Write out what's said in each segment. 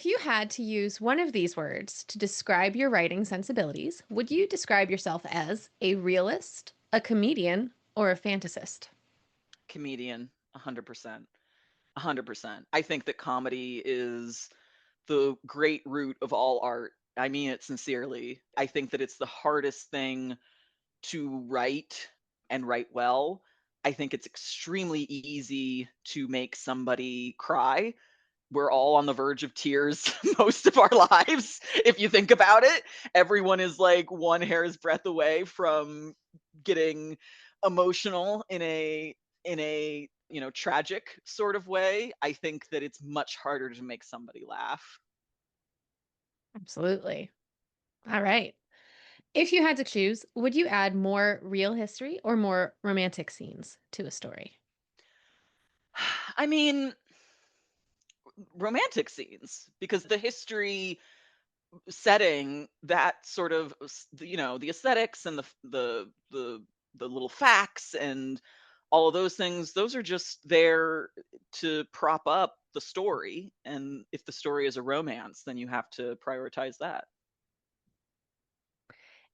If you had to use one of these words to describe your writing sensibilities, would you describe yourself as a realist, a comedian, or a fantasist? Comedian, 100%. 100%. I think that comedy is the great root of all art. I mean it sincerely. I think that it's the hardest thing to write and write well. I think it's extremely easy to make somebody cry. We're all on the verge of tears most of our lives if you think about it. Everyone is like one hair's breadth away from getting emotional in a tragic sort of way. I think that it's much harder to make somebody laugh. Absolutely. All right. If you had to choose, would you add more real history or more romantic scenes to a story? I mean, romantic scenes, because the history setting, that sort of the aesthetics and the little facts and all of those things, those are just there to prop up the story. And if the story is a romance, then you have to prioritize that.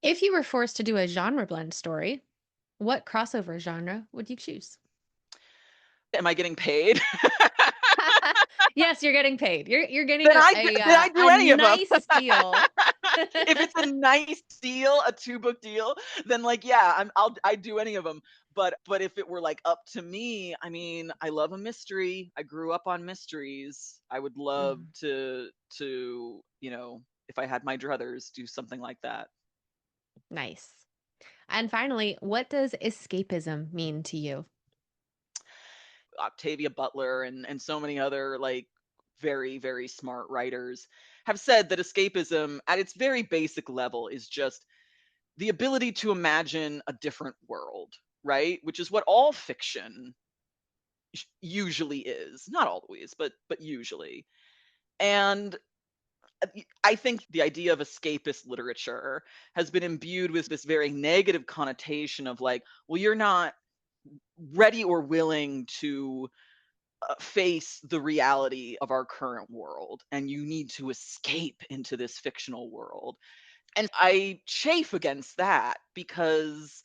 If you were forced to do a genre blend story, what crossover genre would you choose? Am I getting paid? Yes, you're getting paid. You're getting Then I do a any of them. nice deal. If it's a nice deal, a 2-book deal, then like yeah, I do any of them. But if it were like up to me, I mean, I love a mystery. I grew up on mysteries. I would love Mm, to if I had my druthers, do something like that. nice. And finally, what does escapism mean to you? Octavia Butler and so many other like very very smart writers have said that escapism at its very basic level is just the ability to imagine a different world, right? Which is what all fiction usually is. Not always, but usually. And I think the idea of escapist literature has been imbued with this very negative connotation of like, well, you're not ready or willing to face the reality of our current world and you need to escape into this fictional world. And I chafe against that because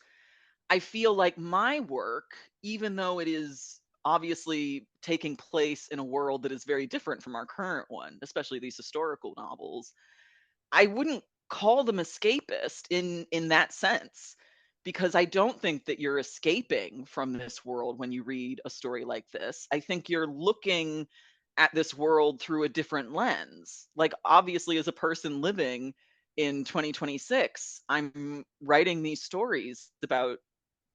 I feel like my work, even though it is obviously taking place in a world that is very different from our current one, especially these historical novels, I wouldn't call them escapist in that sense because I don't think that you're escaping from this world when you read a story like this. I think you're looking at this world through a different lens. Like obviously as a person living in 2026, I'm writing these stories about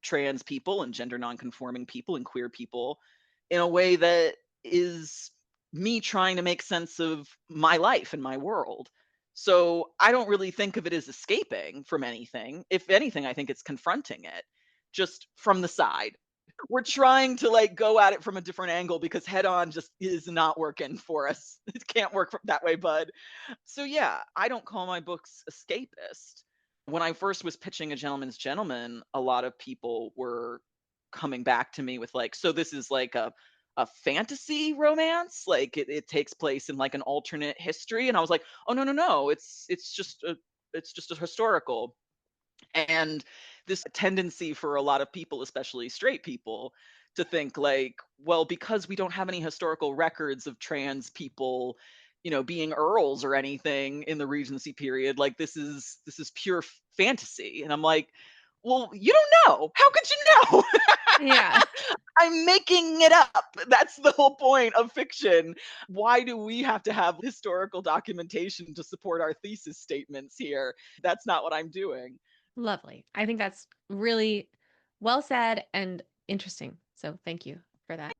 trans people and gender nonconforming people and queer people in a way that is me trying to make sense of my life and my world. So I don't really think of it as escaping from anything. If anything, I think it's confronting it just from the side. We're trying to like go at it from a different angle because head on just is not working for us. It can't work that way, bud. So yeah, I don't call my books escapist. When I first was pitching A Gentleman's Gentleman, a lot of people were coming back to me with like, so this is like a fantasy romance, like it takes place in like an alternate history, and I was like, oh no no no, it's just a historical. And this tendency for a lot of people, especially straight people, to think like, well, because we don't have any historical records of trans people, being earls or anything in the Regency period, like this is pure fantasy. And I'm like, well, you don't know. How could you know? Yeah. I'm making it up. That's the whole point of fiction. Why do we have to have historical documentation to support our thesis statements here? That's not what I'm doing. Lovely. I think that's really well said and interesting. So thank you for that.